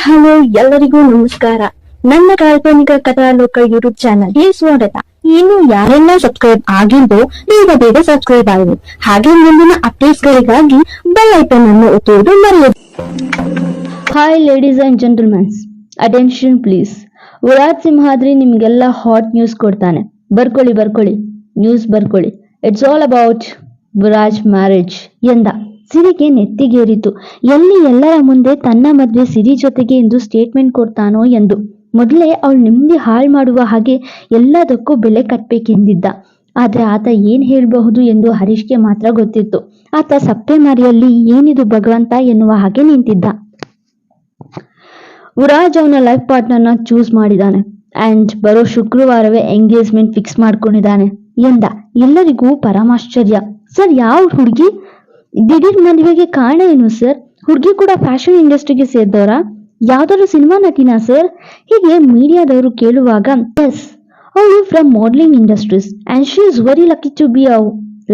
Hello ಎಲ್ಲರಿಗೂ ನಮಸ್ಕಾರ. ನನ್ನ ಕಾಲ್ಪನಿಕ ಕಥಾಲೋಕ ಯೂಟ್ಯೂಬ್ ಚಾನಲ್ಗೆ ಸ್ವಾಗತ. ಇನ್ನು ಯಾರೆಲ್ಲ ಸಬ್ಸ್ಕ್ರೈಬ್ ಆಗಿದ್ದು ಬೇಗ ಸಬ್ಸ್ಕ್ರೈಬ್ ಆಗಿ, ಹಾಗೆ ಮುಂದಿನ ಅಪ್ಡೇಟ್ಸ್ ಗಳಿಗಾಗಿ ಬೆಲ್ ಐಕಾನ್ ಅನ್ನು ಒತ್ತುವುದು ಮರೆಯದು. Hi ladies and gentlemens, attention please. Virat Simhadri ನಿಮ್ಗೆಲ್ಲ ಹಾಟ್ ನ್ಯೂಸ್ ಕೊಡ್ತಾನೆ. ಬರ್ಕೊಳ್ಳಿ ನ್ಯೂಸ್ ಬರ್ಕೊಳ್ಳಿ. It's all about Viraj marriage ಎಂದ. ಸಿರಿಗೆ ನೆತ್ತಿಗೇರಿತು. ಎಲ್ಲಿ ಎಲ್ಲರ ಮುಂದೆ ತನ್ನ ಮದ್ವೆ ಸಿರಿ ಜೊತೆಗೆ ಎಂದು ಸ್ಟೇಟ್ಮೆಂಟ್ ಕೊಡ್ತಾನೋ ಎಂದು. ಮೊದಲೇ ಅವಳು ನೆಮ್ಮದಿ ಹಾಳು ಮಾಡುವ ಹಾಗೆ ಎಲ್ಲದಕ್ಕೂ ಬೆಲೆ ಕಟ್ಬೇಕೆಂದಿದ್ದ. ಆದ್ರೆ ಆತ ಏನ್ ಹೇಳಬಹುದು ಎಂದು ಹರೀಶ್ಗೆ ಮಾತ್ರ ಗೊತ್ತಿತ್ತು. ಆತ ಸಪ್ಪೆ ಮಾರಿಯಲ್ಲಿ ಏನಿದು ಭಗವಂತ ಎನ್ನುವ ಹಾಗೆ ನಿಂತಿದ್ದ. ವಿರಾಜ್ ಅವನ ಲೈಫ್ ಪಾರ್ಟ್ನರ್ನ ಚೂಸ್ ಮಾಡಿದಾನೆ ಅಂಡ್ ಬರೋ ಶುಕ್ರವಾರವೇ ಎಂಗೇಜ್ಮೆಂಟ್ ಫಿಕ್ಸ್ ಮಾಡ್ಕೊಂಡಿದ್ದಾನೆ ಎಂದ. ಎಲ್ಲರಿಗೂ ಪರಮಾಶ್ಚರ್ಯ. ಸರ್, ಯಾವ ಹುಡುಗಿ? ದಿಢೀರ್ ಮದುವೆಗೆ ಕಾರಣ ಏನು ಸರ್? ಹುಡುಗಿ ಕೂಡ ಫ್ಯಾಷನ್ ಇಂಡಸ್ಟ್ರಿಗೆ ಸೇರಿದವರ? ಯಾವ್ದಾದ್ರು ಸಿನಿಮಾ ನಟಿನಾ ಸರ್? ಹೀಗೆ ಮೀಡಿಯಾದವರು ಕೇಳುವಾಗ, ಎಸ್, ಅವಳು from modelling industries and she is very lucky to be a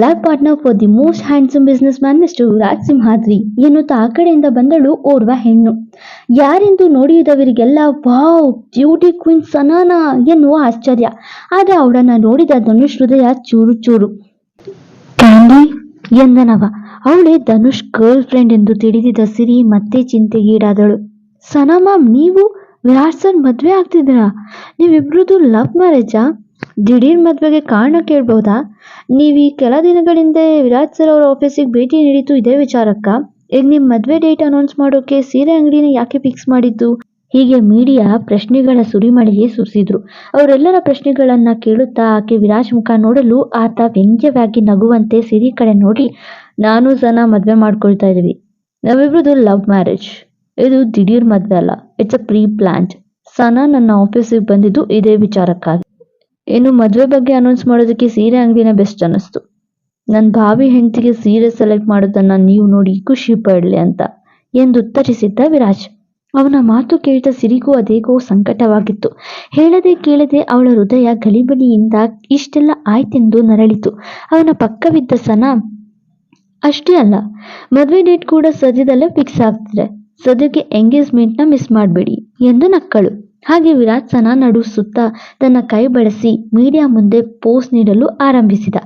life partner for the most handsome business man Mister Virat Simhadri ಎನ್ನುತ್ತಾ ಆ ಕಡೆಯಿಂದ ಬಂದಳು ಓರ್ವ ಹೆಣ್ಣು. ಯಾರೆಂದು ನೋಡಿದವರಿಗೆಲ್ಲ ವಾವ್, ಬ್ಯೂಟಿ ಕ್ವೀನ್ ಸನಾನಾ ಎನ್ನುವ ಆಶ್ಚರ್ಯ. ಆದ್ರೆ ಅವಳನ್ನ ನೋಡಿದ ಧನುಷ್ ಹೃದಯ ಚೂರು ಚೂರು. ಕ್ಯಾಂಡಿ ಎಂದನವ. ಅವಳೇ ಧನುಷ್ ಗರ್ಲ್ ಫ್ರೆಂಡ್ ಎಂದು ತಿಳಿದಿದ್ದ ಸಿರಿ ಮತ್ತೆ ಚಿಂತೆಗೀಡಾದಳು. ಸನಾ ಮ್ಯಾಮ್, ನೀವು ವಿರಾಟ್ ಸರ್ ಮದ್ವೆ ಆಗ್ತಿದ್ದೀರಾ? ನೀವಿಬ್ರದ್ದು ಲವ್ ಮ್ಯಾರೇಜಾ? ದಿಢೀರ್ ಮದ್ವೆಗೆ ಕಾರಣ ಕೇಳ್ಬಹುದಾ? ನೀವ್ ಈ ಕೆಲ ದಿನಗಳಿಂದ ವಿರಾಟ್ ಸರ್ ಅವರ ಆಫೀಸಿಗೆ ಭೇಟಿ ನೀಡಿದ್ದು ಇದೇ ವಿಚಾರಕ್ಕ? ಈಗ ನಿಮ್ ಮದ್ವೆ ಡೇಟ್ ಅನೌನ್ಸ್ ಮಾಡೋಕೆ ಸೀರೆ ಅಂಗಡಿನ ಯಾಕೆ ಫಿಕ್ಸ್ ಮಾಡಿದ್ದು? ಹೀಗೆ ಮೀಡಿಯಾ ಪ್ರಶ್ನೆಗಳ ಸುರಿಮಳೆಗೆ ಸುರಿಸಿದ್ರು. ಅವರೆಲ್ಲರ ಪ್ರಶ್ನೆಗಳನ್ನ ಕೇಳುತ್ತಾ ಆಕೆ ವಿರಾಜ್ ಮುಖ ನೋಡಲು ಆತ ವ್ಯಂಗ್ಯವಾಗಿ ನಗುವಂತೆ ಸಿರಿ ಕಡೆ ನೋಡಿ, ನಾನು ಸನಾ ಮದ್ವೆ ಮಾಡ್ಕೊಳ್ತಾ ಇದೀವಿ. ನಾವಿಬ್ರದ್ದು ಲವ್ ಮ್ಯಾರೇಜ್. ಇದು ದಿಢೀರ್ ಮದ್ವೆ ಅಲ್ಲ, it's a pre planned. Sana ನನ್ನ ಆಫೀಸಿಗೆ ಬಂದಿದ್ದು ಇದೇ ವಿಚಾರಕ್ಕಾಗಿ. ಇನ್ನು ಮದ್ವೆ ಬಗ್ಗೆ ಅನೌನ್ಸ್ ಮಾಡೋದಕ್ಕೆ ಸೀರೆ ಅಂಗಡಿನ ಬೆಸ್ಟ್ ಅನ್ನಿಸ್ತು. ನನ್ನ ಭಾವಿ ಹೆಂಡತಿಗೆ ಸೀರೆ ಸೆಲೆಕ್ಟ್ ಮಾಡೋದನ್ನ ನೀವು ನೋಡಿ ಖುಷಿ ಪಡ್ಲಿ ಅಂತ ಎಂದು ಉತ್ತರಿಸಿದ್ದ ವಿರಾಜ್. ಅವನ ಮಾತು ಕೇಳಿದ ಸಿರಿಗೂ ಅದೇಗೋ ಸಂಕಟವಾಗಿತ್ತು. ಹೇಳದೆ ಕೇಳದೆ ಅವಳ ಹೃದಯ ಗಲಿಬಿಲಿಯಿಂದ ಇಷ್ಟೆಲ್ಲ ಆಯ್ತೆಂದು ನರಳಿತು. ಅವನ ಪಕ್ಕವಿದ್ದ ಸನಾ, ಅಷ್ಟೇ ಅಲ್ಲ, ಮದ್ವೆ ಡೇಟ್ ಕೂಡ ಸದ್ಯದಲ್ಲೇ ಫಿಕ್ಸ್ ಆಗ್ತಿದೆ. ಸದ್ಯಕ್ಕೆ ಎಂಗೇಜ್ಮೆಂಟ್ನ ಮಿಸ್ ಮಾಡಬೇಡಿ ಎಂದು ನಕ್ಕಳು. ಹಾಗೆ ವಿರಾಟ್ ಸನಾ ನಡು ಸುತ್ತ ತನ್ನ ಕೈ ಬಳಸಿ ಮೀಡಿಯಾ ಮುಂದೆ ಪೋಸ್ ನೀಡಲು ಆರಂಭಿಸಿದ.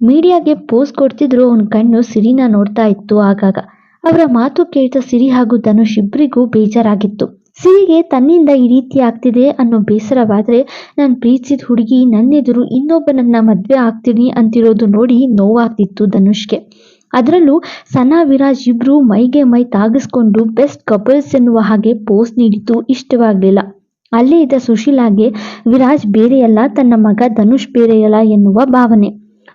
ಮೀಡಿಯಾಗೆ ಪೋಸ್ ಕೊಡ್ತಿದ್ರು ಅವನ ಕಣ್ಣು ಸಿರಿನ ನೋಡ್ತಾ ಇತ್ತು ಆಗಾಗ. ಅವರ ಮಾತು ಕೇಳಿದ ಸಿರಿ ಹಾಗೂ ಧನುಷ್ ಇಬ್ಬರಿಗೂ ಬೇಜಾರಾಗಿತ್ತು. ಸಿರಿಗೆ ತನ್ನಿಂದ ಈ ರೀತಿ ಆಗ್ತಿದೆ ಅನ್ನೋ ಬೇಸರವಾದ್ರೆ, ನಾನು ಪ್ರೀತಿಸಿದ ಹುಡುಗಿ ನನ್ನೆದುರು ಇನ್ನೊಬ್ಬನನ್ನ ಮದ್ವೆ ಆಗ್ತೀನಿ ಅಂತಿರೋದು ನೋಡಿ ನೋವಾಗ್ತಿತ್ತು ಧನುಷ್ಗೆ. ಅದರಲ್ಲೂ ಸನಾ ವಿರಾಜ್ ಇಬ್ರು ಮೈಗೆ ಮೈ ತಾಗಿಸ್ಕೊಂಡು ಬೆಸ್ಟ್ ಕಪಲ್ಸ್ ಎನ್ನುವ ಹಾಗೆ ಪೋಸ್ ನೀಡಿದ್ದು ಇಷ್ಟವಾಗ್ಲಿಲ್ಲ. ಅಲ್ಲೇ ಇದ್ದ ಸುಶೀಲಾಗೆ ವಿರಾಜ್ ಬೇರೆಯಲ್ಲ, ತನ್ನ ಮಗ ಧನುಷ್ ಬೇರೆಯಲ್ಲ ಎನ್ನುವ ಭಾವನೆ.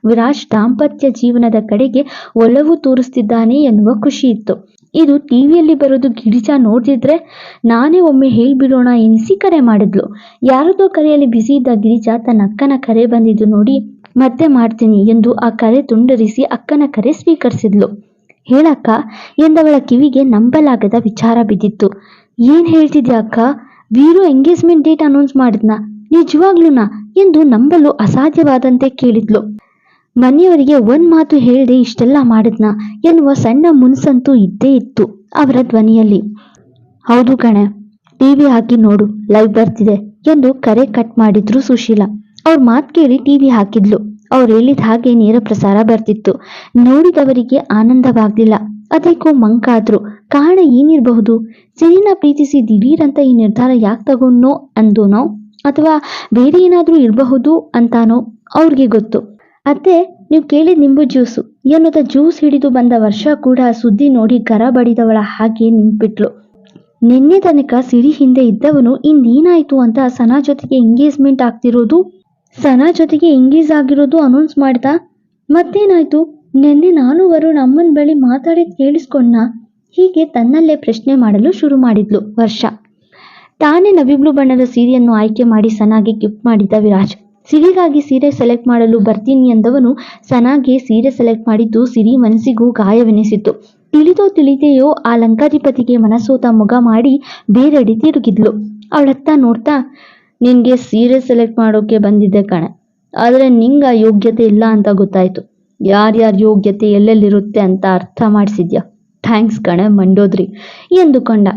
ವಿರಾಜ್ ದಾಂಪತ್ಯ ಜೀವನದ ಕಡೆಗೆ ಒಲವು ತೋರಿಸ್ತಿದ್ದಾನೆ ಎನ್ನುವ ಖುಷಿ ಇತ್ತು. ಇದು ಟಿವಿಯಲ್ಲಿ ಬರೋದು ಗಿರಿಜಾ ನೋಡ್ತಿದ್ರೆ ನಾನೇ ಒಮ್ಮೆ ಹೇಳ್ಬಿಡೋಣ ಎನಿಸಿ ಕರೆ ಮಾಡಿದ್ಲು. ಯಾರದೋ ಕರೆಯಲ್ಲಿ ಬ್ಯುಸಿ ಇದ್ದ ಗಿರಿಜಾ ತನ್ನ ಅಕ್ಕನ ಕರೆ ಬಂದಿದ್ದು ನೋಡಿ ಮತ್ತೆ ಮಾಡ್ತೀನಿ ಎಂದು ಆ ಕರೆ ತುಂಡರಿಸಿ ಅಕ್ಕನ ಕರೆ ಸ್ವೀಕರಿಸಿದ್ಲು. ಹೇಳಕ್ಕ ಎಂದವಳ ಕಿವಿಗೆ ನಂಬಲಾಗದ ವಿಚಾರ ಬಿದ್ದಿತ್ತು. ಏನ್ ಹೇಳ್ತಿದ್ಯಾ ಅಕ್ಕ? ವೀರು ಎಂಗೇಜ್ಮೆಂಟ್ ಡೇಟ್ ಅನೌನ್ಸ್ ಮಾಡಿದ್ನಾ? ನಿಜವಾಗ್ಲೂನಾ ಎಂದು ನಂಬಲು ಅಸಾಧ್ಯವಾದಂತೆ ಕೇಳಿದ್ಲು. ಮನೆಯವರಿಗೆ ಒಂದ್ ಮಾತು ಹೇಳ್ದೆ ಇಷ್ಟೆಲ್ಲ ಮಾಡಿದ್ನಾ ಎನ್ನುವ ಸಣ್ಣ ಮುನ್ಸಂತೂ ಇದ್ದೇ ಇತ್ತು ಅವರ ಧ್ವನಿಯಲ್ಲಿ. ಹೌದು ಕಣೆ, ಟಿವಿ ಹಾಕಿ ನೋಡು, ಲೈವ್ ಬರ್ತಿದೆ ಎಂದು ಕರೆ ಕಟ್ ಮಾಡಿದ್ರು ಸುಶೀಲಾ. ಅವ್ರ ಮಾತು ಕೇಳಿ ಟಿವಿ ಹಾಕಿದ್ಲು. ಅವ್ರು ಹೇಳಿದ ಹಾಗೆ ನೇರ ಪ್ರಸಾರ ಬರ್ತಿತ್ತು. ನೋಡಿದವರಿಗೆ ಆನಂದವಾಗ್ಲಿಲ್ಲ, ಅದಕ್ಕೂ ಮಂಕಾದ್ರು. ಕಾರಣ ಏನಿರಬಹುದು? ಸಿರಿನ ಪ್ರೀತಿಸಿ ದಿಢೀರಂತ ಈ ನಿರ್ಧಾರ ಯಾಕೆ ತಗೊಂಡ್ನೋ ಅಂದೋನೋ ಅಥವಾ ಬೇರೆ ಏನಾದ್ರೂ ಇರಬಹುದು ಅಂತಾನೋ ಅವ್ರಿಗೆ ಗೊತ್ತು. ಅತ್ತೆ, ನೀವು ಕೇಳಿದ ನಿಂಬು ಜ್ಯೂಸು ಎನ್ನುತ್ತಾ ಜ್ಯೂಸ್ ಹಿಡಿದು ಬಂದ ವರ್ಷ ಕೂಡ ಸುದ್ದಿ ನೋಡಿ ಗರ ಬಡಿದವಳ ಹಾಗೆ ನಿಂತ್ಬಿಟ್ಲು. ನಿನ್ನೆ ತನಕ ಸಿರಿ ಹಿಂದೆ ಇದ್ದವನು ಇನ್ನೇನಾಯ್ತು ಅಂತ ಸನಾ ಜೊತೆಗೆ ಎಂಗೇಜ್ಮೆಂಟ್ ಆಗ್ತಿರೋದು, ಸನಾ ಜೊತೆಗೆ ಎಂಗೇಜ್ ಆಗಿರೋದು ಅನೌನ್ಸ್ ಮಾಡ್ದ. ಮತ್ತೇನಾಯ್ತು? ನಿನ್ನೆ ನಾನು ವರುಣ್ ಅಮ್ಮನ ಬಳಿ ಮಾತಾಡಿದ್ ಕೇಳಿಸ್ಕೊಂಡ್ನಾ? ಹೀಗೆ ತನ್ನಲ್ಲೇ ಪ್ರಶ್ನೆ ಮಾಡಲು ಶುರು ಮಾಡಿದ್ಲು ವರ್ಷ. ತಾನೇ ನವಿಬ್ಲು ಬಣ್ಣದ ಸೀರೆಯನ್ನು ಆಯ್ಕೆ ಮಾಡಿ ಸನಾಗೆ ಗಿಫ್ಟ್ ಮಾಡಿದ್ದ ವಿರಾಜ್. ಸಿರಿಗಾಗಿ ಸೀರೆ ಸೆಲೆಕ್ಟ್ ಮಾಡಲು ಬರ್ತೀನಿ ಎಂದವನು ಸನಾಗೆ ಸೀರೆ ಸೆಲೆಕ್ಟ್ ಮಾಡಿದ್ದು ಸಿರಿ ಮನಸ್ಸಿಗೂ ಗಾಯವೆನಿಸಿತ್ತು. ತಿಳಿದೆಯೋ ಆ ಲಂಕಾಧಿಪತಿಗೆ ಮನಸೋತ ಮುಗ ಮಾಡಿ ಬೇರೆಡೆ ತಿರುಗಿದ್ಲು. ಅವಳತ್ತ ನೋಡ್ತಾ, ನಿನ್ಗೆ ಸೀರೆ ಸೆಲೆಕ್ಟ್ ಮಾಡೋಕೆ ಬಂದಿದ್ದೆ ಕಣೆ, ಆದ್ರೆ ನಿಂಗ ಆ ಯೋಗ್ಯತೆ ಇಲ್ಲ ಅಂತ ಗೊತ್ತಾಯ್ತು. ಯಾರ್ಯಾರ ಯೋಗ್ಯತೆ ಎಲ್ಲೆಲ್ಲಿರುತ್ತೆ ಅಂತ ಅರ್ಥ ಮಾಡಿಸಿದ್ಯಾ. ಥ್ಯಾಂಕ್ಸ್ ಕಣೆ ಮಂಡೋದ್ರಿ ಎಂದುಕೊಂಡ.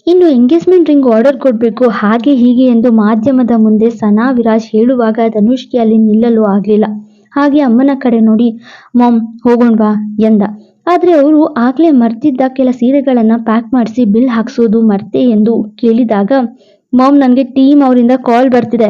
ಇನ್ನು ಎಂಗೇಜ್ಮೆಂಟ್ ರಿಂಗ್ ಆರ್ಡರ್ ಕೊಡ್ಬೇಕು ಹಾಗೆ ಹೀಗೆ ಎಂದು ಮಾಧ್ಯಮದ ಮುಂದೆ ಸನಾ ವಿರಾಜ್ ಹೇಳುವಾಗ ಧನುಷ್ಗೆ ಅಲ್ಲಿ ನಿಲ್ಲಲು ಆಗ್ಲಿಲ್ಲ. ಹಾಗೆ ಅಮ್ಮನ ಕಡೆ ನೋಡಿ ಮಾಮ್ ಹೋಗೋಣವಾ ಎಂದ. ಆದ್ರೆ ಅವರು ಆಗ್ಲೇ ಮರ್ತಿದ್ದ ಕೆಲ ಸೀರೆಗಳನ್ನ ಪ್ಯಾಕ್ ಮಾಡಿಸಿ ಬಿಲ್ ಹಾಕ್ಸೋದು ಮರ್ತೆ ಎಂದು ಕೇಳಿದಾಗ ಮಾಮ್ ನನ್ಗೆ ಟೀಮ್ ಅವರಿಂದ ಕಾಲ್ ಬರ್ತಿದೆ,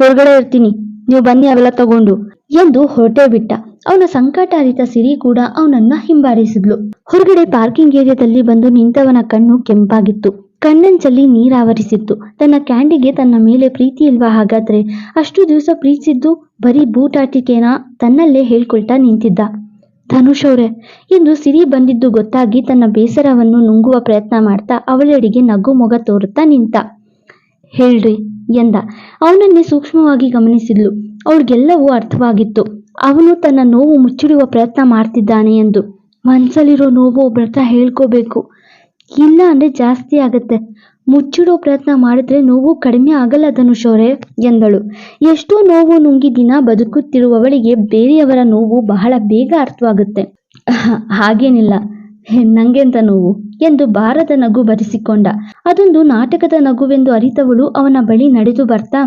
ಹೊರಗಡೆ ಇರ್ತೀನಿ, ನೀವು ಬನ್ನಿ ಅವೆಲ್ಲ ತಗೊಂಡು ಎಂದು ಹೊರಟೇ ಬಿಟ್ಟ. ಅವನ ಸಂಕಟ ಅರಿತ ಸಿರಿ ಕೂಡ ಅವನನ್ನ ಹಿಂಬಾಲಿಸಿದ್ಲು. ಹೊರಗಡೆ ಪಾರ್ಕಿಂಗ್ ಏರಿಯಾದಲ್ಲಿ ಬಂದು ನಿಂತವನ ಕಣ್ಣು ಕೆಂಪಾಗಿತ್ತು, ಕಣ್ಣಂಚಲ್ಲಿ ನೀರಾವರಿಸಿತ್ತು. ತನ್ನ ಕ್ಯಾಂಡಿಗೆ ತನ್ನ ಮೇಲೆ ಪ್ರೀತಿ ಇಲ್ವಾ ಹಾಗಾದ್ರೆ? ಅಷ್ಟು ದಿವಸ ಪ್ರೀತಿಸಿದ್ದು ಬರೀ ಬೂಟಾಟಿಕೆನ ತನ್ನಲ್ಲೇ ಹೇಳ್ಕೊಳ್ತಾ ನಿಂತಿದ್ದ. ಧನುಷ್ ಅವ್ರೆ ಎಂದು ಸಿರಿ ಬಂದಿದ್ದು ಗೊತ್ತಾಗಿ ತನ್ನ ಬೇಸರವನ್ನು ನುಂಗುವ ಪ್ರಯತ್ನ ಮಾಡ್ತಾ ಅವಳೆಡೆಗೆ ನಗು ಮೊಗ ತೋರುತ್ತಾ ನಿಂತ. ಹೇಳ್ರಿ ಎಂದ. ಅವನನ್ನೇ ಸೂಕ್ಷ್ಮವಾಗಿ ಗಮನಿಸಿದ್ಲು. ಅವಳಿಗೆಲ್ಲವೂ ಅರ್ಥವಾಗಿತ್ತು. ಅವನು ತನ್ನ ನೋವು ಮುಚ್ಚಿಡುವ ಪ್ರಯತ್ನ ಮಾಡ್ತಿದ್ದಾನೆ ಎಂದು. ಮನ್ಸಲ್ಲಿರೋ ನೋವು ಒಬ್ಬರತ್ರ ಹೇಳ್ಕೋಬೇಕು, ಇಲ್ಲ ಅಂದ್ರೆ ಜಾಸ್ತಿ ಆಗತ್ತೆ. ಮುಚ್ಚಿಡೋ ಪ್ರಯತ್ನ ಮಾಡಿದ್ರೆ ನೋವು ಕಡಿಮೆ ಆಗಲ್ಲ ಧನುಷ್ ಅವರೇ ಎಂದಳು. ಎಷ್ಟೋ ನೋವು ನುಂಗಿ ದಿನ ಬದುಕುತ್ತಿರುವವಳಿಗೆ ಬೇರೆಯವರ ನೋವು ಬಹಳ ಬೇಗ ಅರ್ಥವಾಗುತ್ತೆ. ಹಾಗೇನಿಲ್ಲ, ನಂಗೆಂತ ನೋವು ಎಂದು ಭಾರದ ನಗು ಬರೆಸಿಕೊಂಡ. ಅದೊಂದು ನಾಟಕದ ನಗುವೆಂದು ಅರಿತವಳು ಅವನ ಬಳಿ ನಡೆದು ಬರ್ತಾ,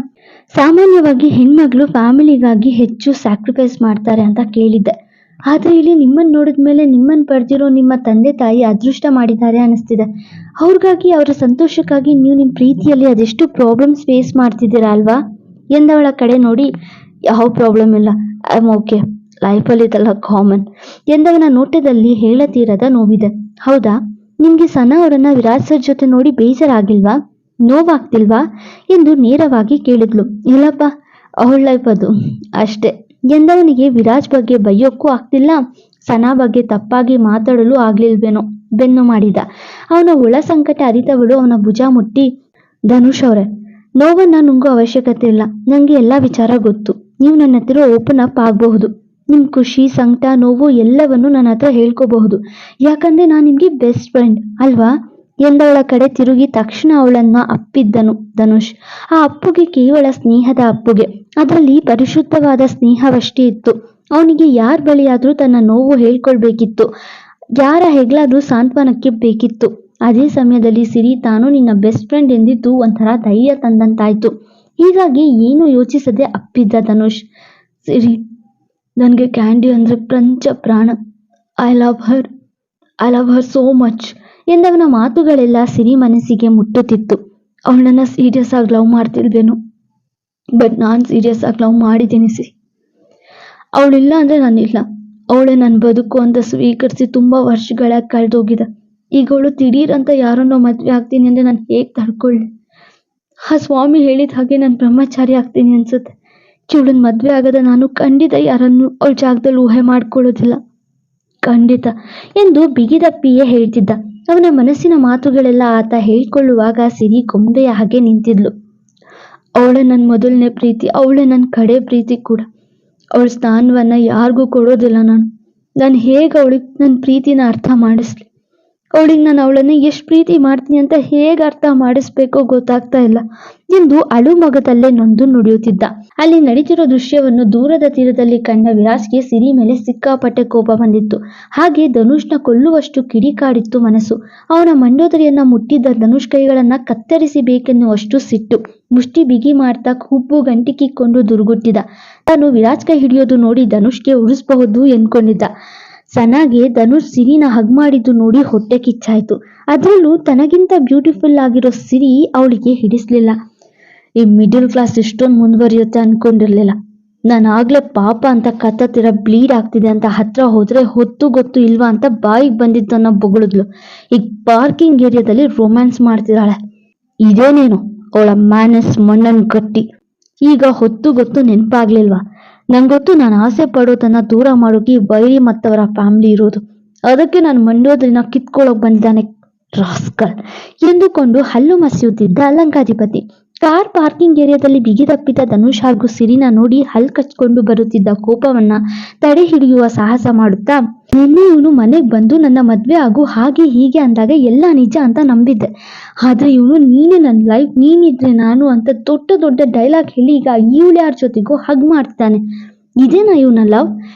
ಸಾಮಾನ್ಯವಾಗಿ ಹೆಣ್ಮಗಳು ಫ್ಯಾಮಿಲಿಗಾಗಿ ಹೆಚ್ಚು ಸ್ಯಾಕ್ರಿಫೈಸ್ ಮಾಡ್ತಾರೆ ಅಂತ ಕೇಳಿದ್ದೆ. ಆದ್ರೆ ಇಲ್ಲಿ ನಿಮ್ಮನ್ನು ನೋಡಿದ್ಮೇಲೆ ನಿಮ್ಮನ್ನು ಪಡೆದಿರೋ ನಿಮ್ಮ ತಂದೆ ತಾಯಿ ಅದೃಷ್ಟ ಮಾಡಿದ್ದಾರೆ ಅನಿಸ್ತಿದೆ. ಅವ್ರಿಗಾಗಿ, ಅವರ ಸಂತೋಷಕ್ಕಾಗಿ ನೀವು ನಿಮ್ಮ ಪ್ರೀತಿಯಲ್ಲಿ ಅದೆಷ್ಟು ಪ್ರಾಬ್ಲಮ್ಸ್ ಫೇಸ್ ಮಾಡ್ತಿದ್ದೀರಾ ಅಲ್ವಾ ಎಂದವಳ ಕಡೆ ನೋಡಿ, ಯಾವ ಪ್ರಾಬ್ಲಮ್ ಇಲ್ಲ, ಐ ಆಮ್ ಓಕೆ, ಲೈಫಲ್ಲಿ ಇದೆಲ್ಲ ಕಾಮನ್ ಎಂದವನ ನೋಟದಲ್ಲಿ ಹೇಳತೀರದ ನೋವಿದೆ. ಹೌದಾ, ನಿಮ್ಗೆ ಸನಾ ಅವರನ್ನ ವಿರಾಜ್ ಸರ್ ಜೊತೆ ನೋಡಿ ಬೇಜಾರಾಗಿಲ್ವಾ, ನೋವಾಗ್ತಿಲ್ವಾ ಎಂದು ನೇರವಾಗಿ ಕೇಳಿದ್ಲು. ಇಲ್ಲಪ್ಪ, ಅವಳ ಲೈಫ್ ಅದು ಅಷ್ಟೇ ಎಂದವನಿಗೆ ವಿರಾಜ್ ಬಗ್ಗೆ ಬೈಯೋಕ್ಕೂ ಆಗ್ತಿಲ್ಲ, ಸನಾ ಬಗ್ಗೆ ತಪ್ಪಾಗಿ ಮಾತಾಡಲು ಆಗ್ಲಿಲ್ವೇನೋ ಬೆನ್ನು ಮಾಡಿದ. ಅವನ ಒಳ ಸಂಕಟ ಅರಿತವಳು ಅವನ ಭುಜ ಮುಟ್ಟಿ, ಧನುಷ್ ಅವರೇ ನೋವನ್ನ ನುಂಗೋ ಅವಶ್ಯಕತೆ ಇಲ್ಲ, ನಂಗೆ ಎಲ್ಲ ವಿಚಾರ ಗೊತ್ತು. ನೀವು ನನ್ನ ಹತ್ರ ಓಪನ್ ಅಪ್ ಆಗಬಹುದು. ನಿಮ್ ಖುಷಿ, ಸಂಕಟ, ನೋವು ಎಲ್ಲವನ್ನು ನನ್ನ ಹತ್ರ ಹೇಳ್ಕೋಬಹುದು. ಯಾಕಂದ್ರೆ ನಾನು ನಿಮ್ಗೆ ಬೆಸ್ಟ್ ಫ್ರೆಂಡ್ ಅಲ್ವಾ ಎಂದವಳ ಕಡೆ ತಿರುಗಿ ತಕ್ಷಣ ಅವಳನ್ನ ಅಪ್ಪಿದ್ದನು ಧನುಷ್. ಆ ಅಪ್ಪುಗೆ ಕೇವಲ ಸ್ನೇಹದ ಅಪ್ಪುಗೆ, ಅದರಲ್ಲಿ ಪರಿಶುದ್ಧವಾದ ಸ್ನೇಹವಷ್ಟೇ ಇತ್ತು. ಅವನಿಗೆ ಯಾರ ಬಳಿಯಾದ್ರೂ ತನ್ನ ನೋವು ಹೇಳ್ಕೊಳ್ಬೇಕಿತ್ತು, ಯಾರ ಹೆಗ್ಲಾದ್ರೂ ಸಾಂತ್ವನಕ್ಕೆ ಬೇಕಿತ್ತು. ಅದೇ ಸಮಯದಲ್ಲಿ ಸಿರಿ ತಾನು ನಿನ್ನ ಬೆಸ್ಟ್ ಫ್ರೆಂಡ್ ಎಂದಿದ್ದು ಒಂಥರ ಧೈರ್ಯ ತಂದಂತಾಯ್ತು. ಹೀಗಾಗಿ ಏನು ಯೋಚಿಸದೆ ಅಪ್ಪಿದ್ದ ಧನುಷ್. ಸಿರಿ, ನನಗೆ ಕ್ಯಾಂಡಿ ಅಂದ್ರೆ ಪಂಚ ಪ್ರಾಣ, I love her so much ಎಂದವನ ಮಾತುಗಳೆಲ್ಲ ಸಿರಿ ಮನಸ್ಸಿಗೆ ಮುಟ್ಟುತ್ತಿತ್ತು. ಅವಳನ್ನ ಸೀರಿಯಸ್ ಆಗಿ ಲವ್ ಮಾಡ್ತಿಲ್ವೇನು, ಬಟ್ ನಾನು ಸೀರಿಯಸ್ ಆಗಿ ಲವ್ ಮಾಡಿದ್ದೀನಿ ಸಿರಿ. ಅವಳಿಲ್ಲ ಅಂದ್ರೆ ನಾನಿಲ್ಲ, ಅವಳೇ ನನ್ನ ಬದುಕು ಅಂತ ಸ್ವೀಕರಿಸಿ ತುಂಬಾ ವರ್ಷಗಳ ಕಳೆದೋಗಿದೆ. ಈಗ ಅವಳು ದಿಢೀರ್ ಅಂತ ಯಾರನ್ನೋ ಮದ್ವೆ ಆಗ್ತೀನಿ ಅಂದ್ರೆ ನಾನು ಹೇಗೆ ತಡ್ಕೊಳ್ಳಿ? ಆ ಸ್ವಾಮಿ ಹೇಳಿದ ಹಾಗೆ ನಾನು ಬ್ರಹ್ಮಚಾರಿ ಆಗ್ತೀನಿ ಅನ್ಸುತ್ತೆ. ಇವಳನ್ನ ಮದ್ವೆ ಆಗದ ನಾನು ಖಂಡಿತ ಯಾರನ್ನು ಅವಳ ಜಾಗದಲ್ಲಿ ಊಹೆ ಮಾಡ್ಕೊಳ್ಳೋದಿಲ್ಲ, ಖಂಡಿತ ಎಂದು ಬಿಗಿದಪ್ಪಿಯೇ ಹೇಳ್ತಿದ್ದ. ಅವನ ಮನಸ್ಸಿನ ಮಾತುಗಳೆಲ್ಲ ಆತ ಹೇಳ್ಕೊಳ್ಳುವಾಗ ಸಿರಿ ಗೊಂಬೆಯ ಹಾಗೆ ನಿಂತಿದ್ಲು. ಅವಳೇ ನನ್ನ ಮೊದಲನೇ ಪ್ರೀತಿ, ಅವಳೇ ನನ್ನ ಕಡೆ ಪ್ರೀತಿ ಕೂಡ. ಅವಳ ಸ್ಥಾನವನ್ನ ಯಾರಿಗೂ ಕೊಡೋದಿಲ್ಲ ನಾನು ಹೇಗೆ ಅವಳಿಗೆ ನನ್ನ ಪ್ರೀತಿನ ಅರ್ಥ ಮಾಡಿಸ್ಲಿ? ಅವಳಿಗೆ ನಾನು ಅವಳನ್ನ ಎಷ್ಟು ಪ್ರೀತಿ ಮಾಡ್ತೀನಿ ಅಂತ ಹೇಗೆ ಅರ್ಥ ಮಾಡಿಸ್ಬೇಕೋ ಗೊತ್ತಾಗ್ತಾ ಇಲ್ಲ ಎಂದು ಅಳು ಮಗದಲ್ಲೇ ನೊಂದು ನುಡಿಯುತ್ತಿದ್ದ. ಅಲ್ಲಿ ನಡೀತಿರೋ ದೃಶ್ಯವನ್ನು ದೂರದ ತೀರದಲ್ಲಿ ಕಂಡ ವಿರಾಜ್ಗೆ ಸಿರಿ ಮೇಲೆ ಸಿಕ್ಕಾಪಟ್ಟೆ ಕೋಪ ಬಂದಿತ್ತು. ಹಾಗೆ ಧನುಷ್ನ ಕೊಲ್ಲುವಷ್ಟು ಕಿಡಿಕಾಡಿತ್ತು ಮನಸ್ಸು. ಅವನ ಮಂಡೋದರಿಯನ್ನ ಮುಟ್ಟಿದ್ದ ಧನುಷ್ ಕೈಗಳನ್ನ ಕತ್ತರಿಸಬೇಕೆನ್ನುವಷ್ಟು ಸಿಟ್ಟು. ಮುಷ್ಟಿ ಬಿಗಿ ಮಾಡ್ತಾ ಹುಬ್ಬು ಗಂಟಿಕ್ಕಿಕೊಂಡು ದುರ್ಗುಟ್ಟಿದ. ತಾನು ವಿರಾಜ್ ಕೈ ಹಿಡಿಯೋದು ನೋಡಿ ಧನುಷ್ಗೆ ಉಳಿಸಬಹುದು ಎಂದ್ಕೊಂಡಿದ್ದ. ಸನಾಗೆ ಧನುಷ್ ಸಿರಿನ ಹಗ್ ಮಾಡಿದ್ದು ನೋಡಿ ಹೊಟ್ಟೆ ಕಿಚ್ಚಾಯ್ತು. ಅದರಲ್ಲೂ ತನಗಿಂತ ಬ್ಯೂಟಿಫುಲ್ ಆಗಿರೋ ಸಿರಿ ಅವಳಿಗೆ ಹಿಡಿಸ್ಲಿಲ್ಲ. ಈ ಮಿಡಿಲ್ ಕ್ಲಾಸ್ ಇಷ್ಟೊಂದು ಮುಂದುವರಿಯುತ್ತೆ ಅನ್ಕೊಂಡಿರ್ಲಿಲ್ಲ. ನಾನು ಆಗ್ಲೇ ಪಾಪ ಅಂತ ಕತ್ತತ್ತಿರ ಬ್ಲೀಡ್ ಆಗ್ತಿದೆ ಅಂತ ಹತ್ರ ಹೋದ್ರೆ ಹೊತ್ತು ಗೊತ್ತು ಇಲ್ವಾ ಅಂತ ಬಾಯಿಗೆ ಬಂದಿದ್ದನ್ನ ಬೊಗಳಿದ್ಲು. ಈಗ ಪಾರ್ಕಿಂಗ್ ಏರಿಯಾದಲ್ಲಿ ರೊಮ್ಯಾನ್ಸ್ ಮಾಡ್ತಿದ್ದಾಳೆ. ಇದೇನೇನು ಅವಳ ಮ್ಯಾನಸ್ ಮಣ್ಣನ್ ಕಟ್ಟಿ. ಈಗ ಹೊತ್ತು ಗೊತ್ತು ನೆನಪಾಗ್ಲಿಲ್ವಾ? ನಂಗೊತ್ತು ನಾನು ಆಸೆ ಪಡೋದನ್ನ ದೂರ ಮಾಡೋಕೆ ವೈರಿ ಮತ್ತವರ ಫ್ಯಾಮಿಲಿ ಇರೋದು, ಅದಕ್ಕೆ ನಾನು ಮಂಡೋದ್ರಿನ ಕಿತ್ಕೊಳ್ಳೋಕ್ ಬಂದಿದ್ದಾನೆ ರಾಸ್ಕಲ್ ಎಂದುಕೊಂಡು ಹಲ್ಲು ಮಸಿಯುತ್ತಿದ್ದ ಅಲಂಕಾಧಿಪತಿ. ಕಾರ್ ಪಾರ್ಕಿಂಗ್ ಏರಿಯಾದಲ್ಲಿ ಬಿಗಿದಪ್ಪಿದ್ದ ಧನುಷ್ ಹಾಗೂ ಸಿರಿನ ನೋಡಿ ಹಲ್ ಕಚ್ಕೊಂಡು ಬರುತ್ತಿದ್ದ ಕೋಪವನ್ನ ತಡೆ ಹಿಡಿಯುವ ಸಾಹಸ ಮಾಡುತ್ತಾ, ನಿನ್ನೆ ಇವನು ಮನೆಗೆ ಬಂದು ನನ್ನ ಮದ್ವೆ ಆಗು ಹಾಗೆ ಹೀಗೆ ಅಂದಾಗ ಎಲ್ಲ ನಿಜ ಅಂತ ನಂಬಿದ್ದೆ. ಆದ್ರೆ ಇವನು ನೀನೇ ನನ್ನ ಲೈಫ್, ನೀನಿದ್ರೆ ನಾನು ಅಂತ ದೊಡ್ಡ ದೊಡ್ಡ ಡೈಲಾಗ್ ಹೇಳಿ ಈಗ ಇವಳ್ಯಾರ ಜೊತೆಗೂ ಹಗ್ ಮಾಡ್ತಾನೆ. ಇದೇನಾ ಇವನ ಲವ್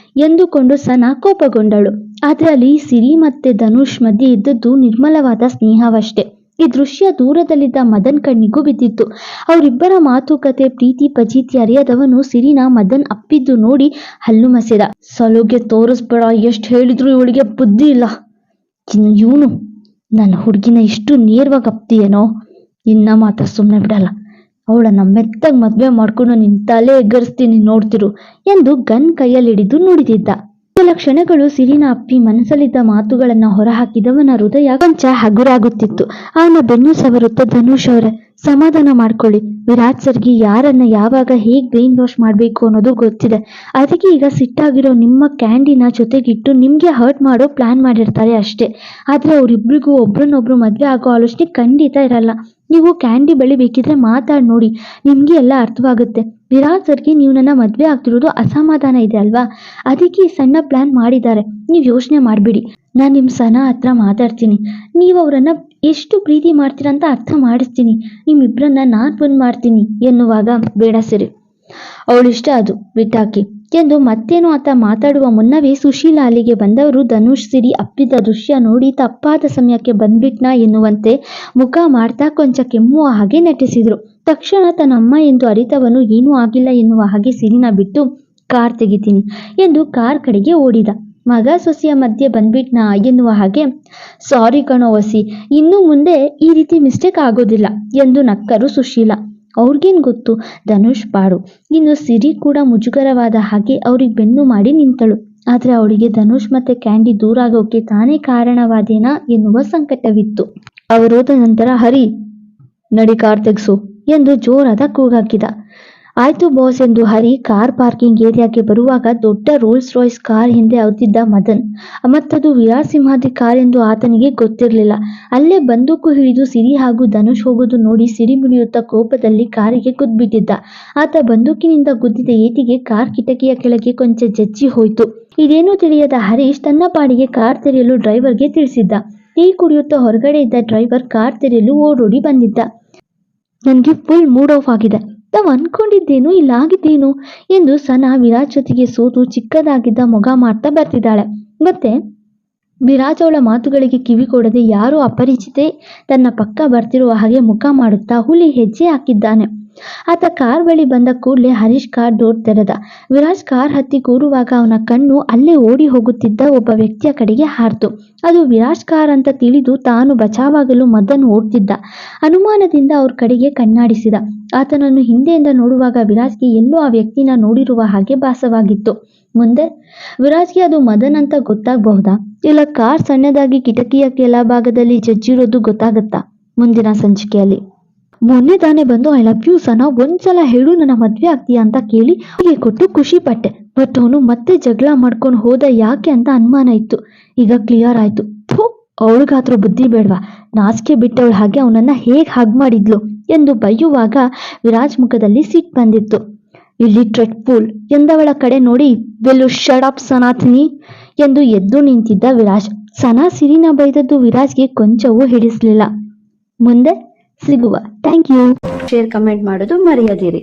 ಎಂದುಕೊಂಡು ಸನಾ ಕೋಪಗೊಂಡಳು. ಆದ್ರೆ ಅಲ್ಲಿ ಸಿರಿ ಮತ್ತೆ ಧನುಷ್ ಮಧ್ಯೆ ಇದ್ದದ್ದು ನಿರ್ಮಲವಾದ ಸ್ನೇಹವಷ್ಟೇ. ಈ ದೃಶ್ಯ ದೂರದಲ್ಲಿದ್ದ ಮದನ್ ಕಣ್ಣಿಗೂ ಬಿದ್ದಿತ್ತು. ಅವರಿಬ್ಬರ ಮಾತುಕತೆ, ಪ್ರೀತಿ ಪಜೀತಿ ಅರಿಯದವನು ಸಿರಿನ ಮದನ್ ಅಪ್ಪಿದ್ದು ನೋಡಿ ಹಲ್ಲು ಮಸೆದ. ಸಲುಗೆ ತೋರಿಸ್ಬೇಡ, ಎಷ್ಟು ಹೇಳಿದ್ರು ಇವಳಿಗೆ ಬುದ್ಧಿ ಇಲ್ಲ. ಇವನು ನನ್ನ ಹುಡುಗಿನ ಇಷ್ಟು ನೇರವಾಗಿ ಅಪ್ತಿಯೇನೋ, ಇನ್ನ ಮಾತ್ರ ಸುಮ್ಮನೆ ಬಿಡಲ್ಲ. ಅವಳನ್ನ ಮೆತ್ತಗ್ ಮದ್ವೆ ಮಾಡ್ಕೊಂಡು ನಿನ್ ತಲೆ ಎಗ್ಗರಿಸ್ತೀನಿ ನೋಡ್ತಿರು ಎಂದು ಗನ್ ಕೈಯಲ್ಲಿ ಹಿಡಿದು ನುಡಿದಿದ್ದ. ಕೆಲ ಕ್ಷಣಗಳು ಸಿರಿನ ಅಪ್ಪಿ ಮನಸ್ಸಲ್ಲಿದ್ದ ಮಾತುಗಳನ್ನ ಹೊರಹಾಕಿದವನ ಹೃದಯ ಕೊಂಚ ಹಗುರಾಗುತ್ತಿತ್ತು. ಅವನ ಬೆನ್ನು ಸವರುತ್ತ, ಧನುಷ್ ಅವರೇ ಸಮಾಧಾನ ಮಾಡ್ಕೊಳ್ಳಿ. ವಿರಾಟ್ ಸರ್ಗೆ ಯಾರನ್ನ ಯಾವಾಗ ಹೇಗ್ ಬ್ರೈನ್ ವಾಶ್ ಮಾಡ್ಬೇಕು ಅನ್ನೋದು ಗೊತ್ತಿದೆ. ಅದಕ್ಕೆ ಈಗ ಸಿಟ್ಟಾಗಿರೋ ನಿಮ್ಮ ಕ್ಯಾಂಡಿನ ಜೊತೆಗಿಟ್ಟು ನಿಮ್ಗೆ ಹರ್ಟ್ ಮಾಡೋ ಪ್ಲಾನ್ ಮಾಡಿರ್ತಾರೆ ಅಷ್ಟೇ. ಆದ್ರೆ ಅವರಿಬ್ರಿಗೂ ಒಬ್ರನ್ನೊಬ್ರು ಮದ್ವೆ ಆಗೋ ಆಲೋಚನೆ ಖಂಡಿತ ಇರಲ್ಲ. ನೀವು ಕ್ಯಾಂಡಿ ಬಳಿ ಬೇಕಿದ್ರೆ ಮಾತಾಡಿ ನೋಡಿ, ನಿಮ್ಗೆ ಎಲ್ಲ ಅರ್ಥವಾಗುತ್ತೆ. ವಿರಾಟ್ ಸರ್ಗೆ ನೀವು ನನ್ನ ಮದ್ವೆ ಆಗ್ತಿರೋದು ಅಸಮಾಧಾನ ಇದೆ ಅಲ್ವಾ, ಅದಕ್ಕೆ ಈ ಸಣ್ಣ ಪ್ಲಾನ್ ಮಾಡಿದ್ದಾರೆ. ನೀವು ಯೋಚನೆ ಮಾಡ್ಬಿಡಿ. ನಾನು ನಿಮ್ ಸನ ಹತ್ರ ಮಾತಾಡ್ತೀನಿ. ನೀವು ಅವರನ್ನ ಎಷ್ಟು ಪ್ರೀತಿ ಮಾಡ್ತೀರಂತ ಅರ್ಥ ಮಾಡಿಸ್ತೀನಿ. ನಿಮ್ಮಿಬ್ರನ್ನ ನಾನ್ ಬಂದ್ ಮಾಡ್ತೀನಿ ಎನ್ನುವಾಗ, ಬೇಡ ಸಿರಿ, ಅವಳಿಷ್ಟ, ಅದು ಬಿಟ್ಟಾಕಿ ಎಂದು ಮತ್ತೇನು ಆತ ಮಾತಾಡುವ ಮುನ್ನವೇ ಸುಶೀಲಾ ಅಲ್ಲಿಗೆ ಬಂದವರು ಧನುಷ್ ಸಿರಿ ಅಪ್ಪಿದ್ದ ದೃಶ್ಯ ನೋಡಿ ತಪ್ಪಾದ ಸಮಯಕ್ಕೆ ಬಂದ್ಬಿಟ್ನಾ ಎನ್ನುವಂತೆ ಮುಖ ಮಾಡ್ತಾ ಕೊಂಚ ಕೆಮ್ಮುವ ಹಾಗೆ ನಟಿಸಿದ್ರು. ತಕ್ಷಣ ತನ್ನ ಅಮ್ಮ ಎಂದು ಅರಿತವನು ಏನೂ ಆಗಿಲ್ಲ ಎನ್ನುವ ಹಾಗೆ ಸಿರಿನ ಬಿಟ್ಟು ಕಾರ್ ತೆಗಿತೀನಿ ಎಂದು ಕಾರ್ ಕಡೆಗೆ ಓಡಿದ. ಮಗ ಸೊಸೆಯ ಮಧ್ಯೆ ಬಂದ್ಬಿಟ್ನಾ ಎನ್ನುವ ಹಾಗೆ, ಸಾರಿ ಕಣೋ ವಸಿ, ಇನ್ನು ಮುಂದೆ ಈ ರೀತಿ ಮಿಸ್ಟೇಕ್ ಆಗೋದಿಲ್ಲ ಎಂದು ನಕ್ಕರು ಸುಶೀಲಾ. ಅವ್ರಿಗೇನ್ ಗೊತ್ತು ಧನುಷ್ ಪಾಡು. ಇನ್ನು ಸಿರಿ ಕೂಡ ಮುಜುಗರವಾದ ಹಾಗೆ ಅವ್ರಿಗೆ ಬೆನ್ನು ಮಾಡಿ ನಿಂತಳು. ಆದ್ರೆ ಅವಳಿಗೆ ಧನುಷ್ ಮತ್ತೆ ಕ್ಯಾಂಡಿ ದೂರ ಆಗೋಕೆ ತಾನೇ ಕಾರಣವಾದೇನಾ ಎನ್ನುವ ಸಂಕಟವಿತ್ತು. ಅವರೋದ ನಂತರ, ಹರಿ ನಡಿ ಕಾರ್ ತೆಗ್ಸು ಎಂದು ಜೋರಾದ ಕೂಗಾಕಿದ. ಆಯ್ತು ಬಾಸ್ ಎಂದು ಹರಿ ಕಾರ್ ಪಾರ್ಕಿಂಗ್ ಏರಿಯಾಗೆ ಬರುವಾಗ ದೊಡ್ಡ ರೋಲ್ಸ್ ರಾಯ್ಸ್ ಕಾರ್ ಹಿಂದೆ ಹತ್ತಿದ್ದ ಮದನ್. ಮತ್ತದು ವಿರಾಟ್ ಸಿಂಹಾದ್ರಿ ಕಾರ್ ಎಂದು ಆತನಿಗೆ ಗೊತ್ತಿರಲಿಲ್ಲ. ಅಲ್ಲೇ ಬಂದೂಕು ಹಿಡಿದು ಸಿರಿ ಹಾಗೂ ಧನುಷ್ ಹೋಗೋದು ನೋಡಿ ಸಿರಿ ಮುಡಿಯುತ್ತಾ ಕೋಪದಲ್ಲಿ ಕಾರಿಗೆ ಗುದ್ಬಿಟ್ಟಿದ್ದ. ಆತ ಬಂದೂಕಿನಿಂದ ಗುದ್ದಿದ ಏಟಿಗೆ ಕಾರ್ ಕಿಟಕಿಯ ಕೆಳಗೆ ಕೊಂಚ ಜಜ್ಜಿ ಹೋಯ್ತು. ಇದೇನೂ ತಿಳಿಯದ ಹರೀಶ್ ತನ್ನ ಪಾಡಿಗೆ ಕಾರ್ ತೆರೆಯಲು ಡ್ರೈವರ್ಗೆ ತಿಳಿಸಿದ್ದ. ಟೀ ಕುಡಿಯುತ್ತಾ ಹೊರಗಡೆ ಇದ್ದ ಡ್ರೈವರ್ ಕಾರ್ ತೆರೆಯಲು ಓಡೋಡಿ ಬಂದಿದ್ದ. ನನ್ಗೆ ಫುಲ್ ಮೂಡ್ ಆಫ್ ಆಗಿದೆ, ನಾವು ಅನ್ಕೊಂಡಿದ್ದೇನು ಇಲ್ಲಾಗಿದ್ದೇನು ಎಂದು ಸನಾ ವಿರಾಜ್ ಜೊತೆಗೆ ಸೋತು ಚಿಕ್ಕದಾಗಿದ್ದ ಮೊಗ ಮಾಡ್ತಾ ಬರ್ತಿದ್ದಾಳೆ. ಮತ್ತೆ ವಿರಾಜ್ ಅವಳ ಮಾತುಗಳಿಗೆ ಕಿವಿ ಕೊಡದೆ ಯಾರೋ ಅಪರಿಚಿತೆ ತನ್ನ ಪಕ್ಕ ಬರ್ತಿರುವ ಹಾಗೆ ಮುಖ ಮಾಡುತ್ತಾ ಹುಲಿ ಹೆಜ್ಜೆ ಹಾಕಿದ್ದಾನೆ. ಆತ ಕಾರ್ ಬಳಿ ಬಂದ ಕೂಡಲೇ ಹರೀಶ್ ಕಾರ್ ಡೋರ್ ತೆರೆದ. ವಿರಾಜ್ ಕಾರ್ ಹತ್ತಿ ಕೂರುವಾಗ ಅವನ ಕಣ್ಣು ಅಲ್ಲೇ ಓಡಿ ಹೋಗುತ್ತಿದ್ದ ಒಬ್ಬ ವ್ಯಕ್ತಿಯ ಕಡೆಗೆ ಹಾರ್ತು. ಅದು ವಿರಾಜ್ ಕಾರ್ ಅಂತ ತಿಳಿದು ತಾನು ಬಚಾವಾಗಲು ಮದನ್ ಓಡ್ತಿದ್ದ. ಅನುಮಾನದಿಂದ ಅವ್ರ ಕಡೆಗೆ ಕಣ್ಣಾಡಿಸಿದ. ಆತನನ್ನು ಹಿಂದೆಯಿಂದ ನೋಡುವಾಗ ವಿರಾಜ್ಗೆ ಎಲ್ಲೋ ಆ ವ್ಯಕ್ತಿನ ನೋಡಿರುವ ಹಾಗೆ ಭಾಸವಾಗಿತ್ತು. ಮುಂದೆ ವಿರಾಜ್ಗೆ ಅದು ಮದನ್ ಅಂತ ಗೊತ್ತಾಗಬಹುದಾ, ಇಲ್ಲ ಕಾರ್ ಸಣ್ಣದಾಗಿ ಕಿಟಕಿಯ ಕೆಲ ಭಾಗದಲ್ಲಿ ಜಜ್ಜಿರೋದು ಗೊತ್ತಾಗತ್ತಾ? ಮುಂದಿನ ಸಂಚಿಕೆಯಲ್ಲಿ. ಮೊನ್ನೆ ತಾನೇ ಬಂದು ಐ ಲವ್ ಯು ಸನಾ, ಒಂದ್ಸಲ ಹೇಳು ನನ್ನ ಮದ್ವೆ ಆಗ್ತೀಯಾ ಅಂತ ಕೇಳಿ ಹೀಗೆ ಕೊಟ್ಟು ಖುಷಿ ಪಟ್ಟೆ. ಬಟ್ ಅವನು ಮತ್ತೆ ಜಗಳ ಮಾಡ್ಕೊಂಡು ಹೋದ ಯಾಕೆ ಅಂತ ಅನುಮಾನ ಇತ್ತು. ಈಗ ಕ್ಲಿಯರ್ ಆಯ್ತು. ಅವಳಿಗಾದ್ರೂ ಬುದ್ಧಿ ಬೇಡವಾ, ನಾಚಿಕೆ ಬಿಟ್ಟವಳ ಹಾಗೆ ಅವನನ್ನ ಹೇಗ್ ಹಗ್ ಮಾಡಿದ್ಲು ಎಂದು ಬೈಯುವಾಗ ವಿರಾಜ್ ಮುಖದಲ್ಲಿ ಸಿಟ್ಟು ಬಂದಿತ್ತು. ಇಲ್ಲಿ ಟ್ರೆಟ್ಫುಲ್ ಎಂದವಳ ಕಡೆ ನೋಡಿ, ವೆಲ್ಲು ಶಟ್ ಅಪ್ ಸನಾಥಿನಿ ಎಂದು ಎದ್ದು ನಿಂತಿದ್ದ ವಿರಾಜ್. ಸನಾ ಸಿರಿನ ಬೈದದ್ದು ವಿರಾಜ್ಗೆ ಕೊಂಚವೂ ಹಿಡಿಸ್ಲಿಲ್ಲ. ಮುಂದೆ ಸಿಗುವ. Thank you. ಶೇರ್ ಕಮೆಂಟ್ ಮಾಡೋದು ಮರೆಯದಿರಿ.